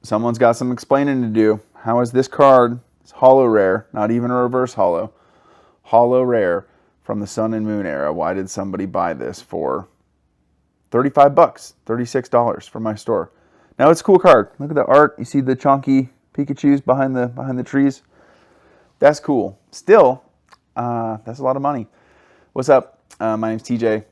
someone's got some explaining to do. How is this card, it's holo rare, not even a reverse holo, holo rare from the Sun and Moon era? Why did somebody buy this for 35 bucks, $36 from my store? Now it's a cool card. Look at the art. You see the chunky Pikachus behind the trees. That's cool. Still, that's a lot of money. What's up? My name's TJ.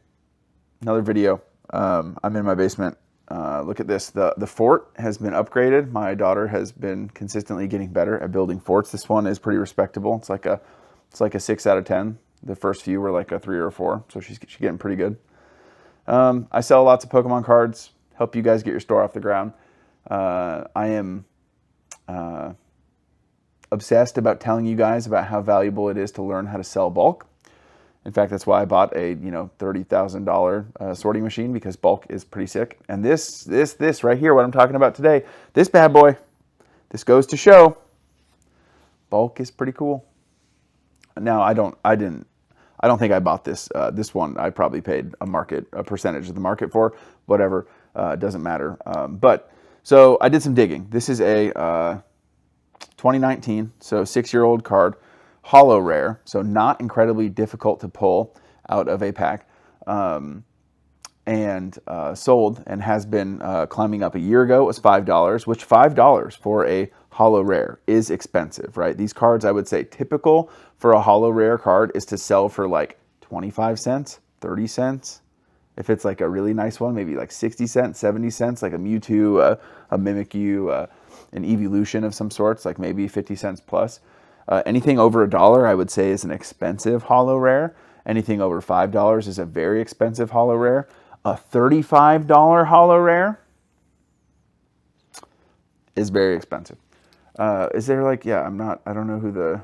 Another video. I'm in my basement. Look at this. The fort has been upgraded. My daughter has been consistently getting better at building forts. This one is pretty respectable. It's like a 6 out of 10. The first few were like a 3 or a 4, so she's getting pretty good. I sell lots of Pokemon cards. Help you guys get your store off the ground. I am obsessed about telling you guys about how valuable it is to learn how to sell bulk. In fact, that's why I bought a $30,000 sorting machine, because bulk is pretty sick. And this right here, what I'm talking about today, this bad boy, this goes to show bulk is pretty cool. Now I don't think I bought this. This one I probably paid a percentage of the market for. Whatever, doesn't matter. But so I did some digging. This is a 2019, so 6-year-old card. Holo rare, so not incredibly difficult to pull out of a pack, and sold and has been climbing up. A year ago, it was $5, which $5 for a holo rare is expensive, right? These cards, I would say, typical for a holo rare card is to sell for like 25 cents, 30 cents. If it's like a really nice one, maybe like 60 cents, 70 cents, like a Mewtwo, a Mimikyu, an evolution of some sorts, like maybe 50 cents plus. Anything over $1, I would say, is an expensive holo rare. Anything over $5 is a very expensive holo rare. A $35 holo rare is very expensive. Is there like, I don't know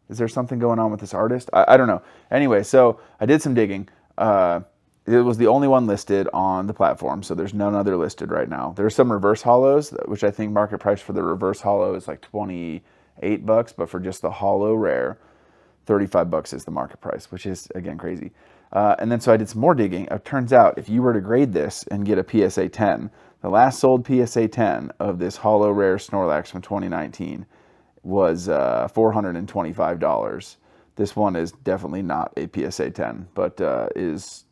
is there something going on with this artist? I don't know. Anyway, so I did some digging. It was the only one listed on the platform, so there's none other listed right now. There's some reverse holos, which I think market price for the reverse holo is like $28, but for just the holo rare, 35 bucks is the market price, which is, again, crazy. And then so I did some more digging. It turns out if you were to grade this and get a PSA 10, the last sold PSA 10 of this holo rare Snorlax from 2019 was $425. This one is definitely not a PSA 10, but is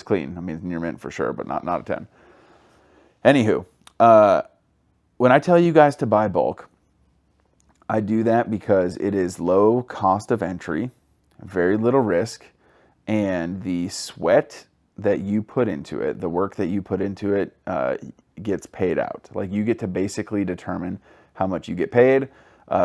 clean. I mean, it's near mint for sure, but not a 10. Anywho, when I tell you guys to buy bulk, I do that because it is low cost of entry, very little risk, and the sweat that you put into it, the work that you put into it, gets paid out. Like, you get to basically determine how much you get paid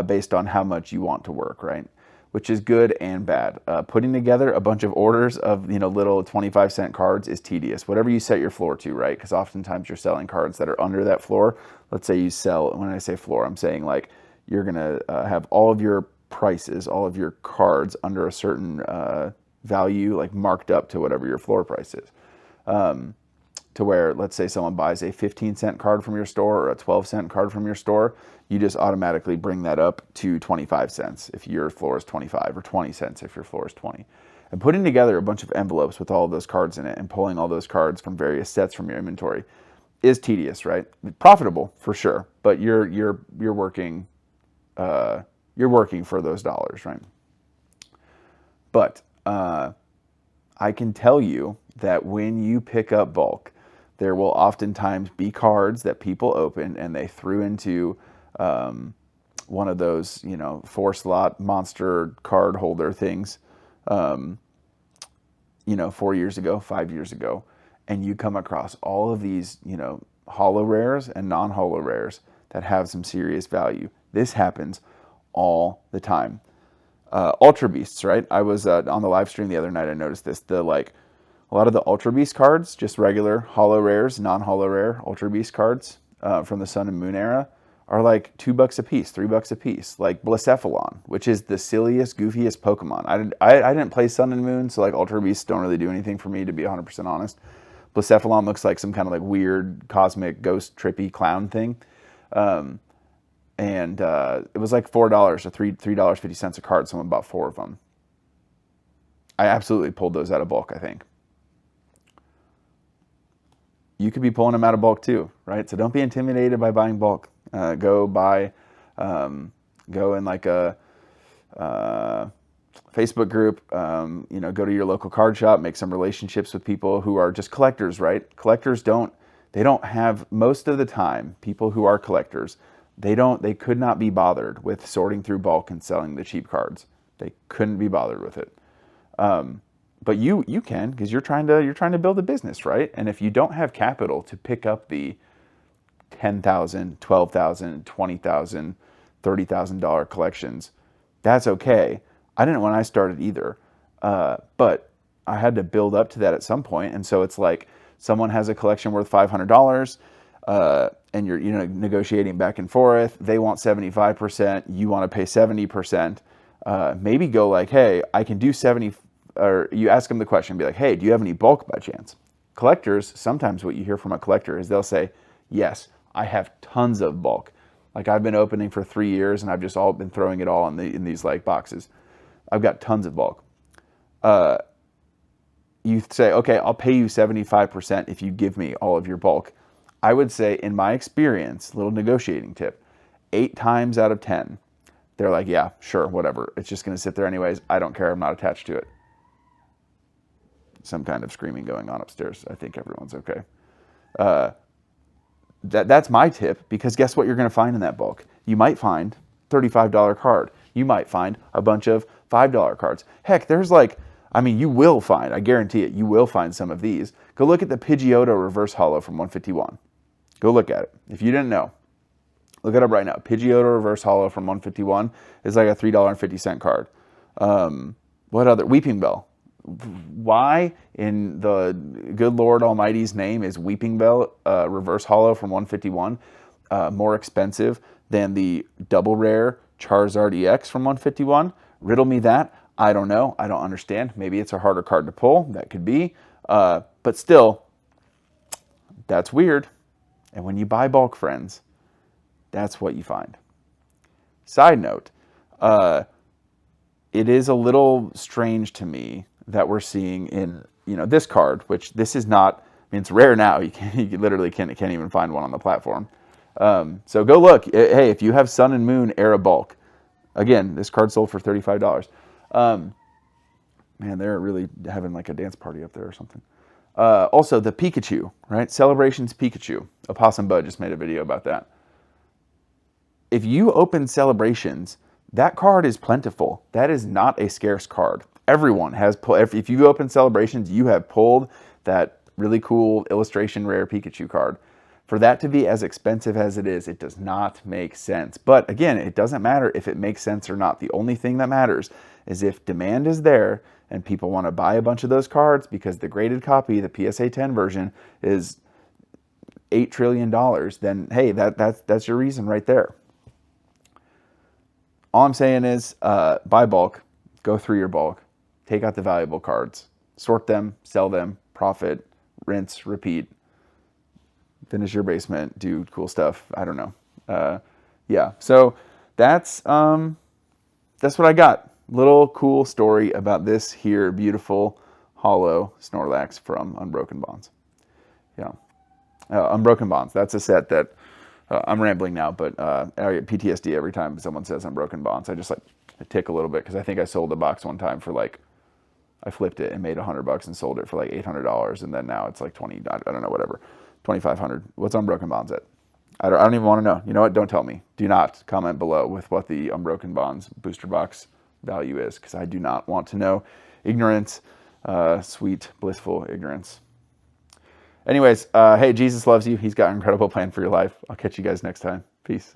based on how much you want to work, right? Which is good and bad. Putting together a bunch of orders of little 25-cent cards is tedious. Whatever you set your floor to, right? Because oftentimes you're selling cards that are under that floor. Let's say you sell, when I say floor, I'm saying like you're gonna have all of your prices, all of your cards under a certain value, like marked up to whatever your floor price is. To where, let's say someone buys a 15-cent card from your store or a 12-cent card from your store, you just automatically bring that up to 25 cents if your floor is 25, or 20 cents if your floor is 20. And putting together a bunch of envelopes with all of those cards in it and pulling all those cards from various sets from your inventory is tedious, right? Profitable for sure, but you're working for those dollars, right? But I can tell you that when you pick up bulk, there will oftentimes be cards that people open and they threw into one of those, 4-slot monster card holder things, 4 years ago, 5 years ago, and you come across all of these, holo rares and non-holo rares that have some serious value. This happens all the time. Ultra Beasts, right? I was on the live stream the other night. I noticed this. A lot of the Ultra Beast cards, just regular holo rares, non-holo rare Ultra Beast cards from the Sun and Moon era, are like $2 a piece, $3 a piece. Like Blacephalon, which is the silliest, goofiest Pokemon. I didn't play Sun and Moon, so like Ultra Beasts don't really do anything for me, to be 100% honest. Blacephalon looks like some kind of like weird cosmic ghost trippy clown thing. And it was like $4 or $3.50 a card. Someone bought 4 of them. I absolutely pulled those out of bulk, I think. you could be pulling them out of bulk too, right? So don't be intimidated by buying bulk. Go buy, go in like a Facebook group, go to your local card shop, make some relationships with people who are just collectors, right? Collectors they don't have, most of the time, people who are collectors, they could not be bothered with sorting through bulk and selling the cheap cards. They couldn't be bothered with it. But you can, because you're trying to build a business, right? And if you don't have capital to pick up the $10,000, $12,000, $20,000, $30,000 collections, that's okay. I didn't when I started either, but I had to build up to that at some point. And so it's like someone has a collection worth $500, and you're negotiating back and forth. They want 75%, you want to pay 70%. Maybe go like, hey, I can do 70, or you ask them the question, be like, hey, do you have any bulk by chance? Collectors, sometimes what you hear from a collector is they'll say, yes, I have tons of bulk. Like I've been opening for 3 years and I've just all been throwing it all in these like boxes. I've got tons of bulk. You say, okay, I'll pay you 75% if you give me all of your bulk. I would say, in my experience, little negotiating tip, 8 times out of 10, they're like, yeah, sure, whatever. It's just going to sit there anyways. I don't care. I'm not attached to it. Some kind of screaming going on upstairs. I think everyone's okay. That's my tip, because guess what you're going to find in that bulk? You might find $35 card. You might find a bunch of $5 cards. Heck, there's like, you will find, I guarantee it, you will find some of these. Go look at the Pidgeotto Reverse Holo from 151. Go look at it. If you didn't know, look it up right now. Pidgeotto Reverse Holo from 151 is like a $3.50 card. What other? Weepinbell. Why in the good Lord Almighty's name is Weepinbell Reverse Holo from 151 more expensive than the double rare Charizard EX from 151? Riddle me that. I don't know. I don't understand. Maybe it's a harder card to pull. That could be. But still, that's weird. And when you buy bulk, friends, that's what you find. Side note, it is a little strange to me that we're seeing in this card, which this is not. It's rare now. You literally can't even find one on the platform. So go look. Hey, if you have Sun and Moon era bulk, again, this card sold for $35. Man, they're really having like a dance party up there or something. Also, the Pikachu, right? Celebrations Pikachu. Opossum Bud just made a video about that. If you open Celebrations, that card is plentiful. That is not a scarce card. Everyone has pulled. If you open Celebrations, you have pulled that really cool illustration rare Pikachu card. For that to be as expensive as it is, it does not make sense. But again, it doesn't matter if it makes sense or not. The only thing that matters is if demand is there and people want to buy a bunch of those cards because the graded copy, the PSA 10 version, is $8 trillion, then hey, that's your reason right there. All I'm saying is buy bulk, go through your bulk, take out the valuable cards, sort them, sell them, profit, rinse, repeat. Finish your basement, do cool stuff. I don't know. Yeah, so that's what I got. Little cool story about this here beautiful Holo Snorlax from Unbroken Bonds. Yeah, Unbroken Bonds. That's a set that I'm rambling now, but I get PTSD every time someone says Unbroken Bonds. I just like tick a little bit because I think I sold a box one time for like, I flipped it and made $100 and sold it for like $800, and then now it's like 20. I don't know, whatever. 2,500. What's Unbroken Bonds at? I don't even want to know. You know what? Don't tell me. Do not comment below with what the Unbroken Bonds booster box value is, because I do not want to know. Ignorance, sweet, blissful ignorance. Anyways, hey, Jesus loves you. He's got an incredible plan for your life. I'll catch you guys next time. Peace.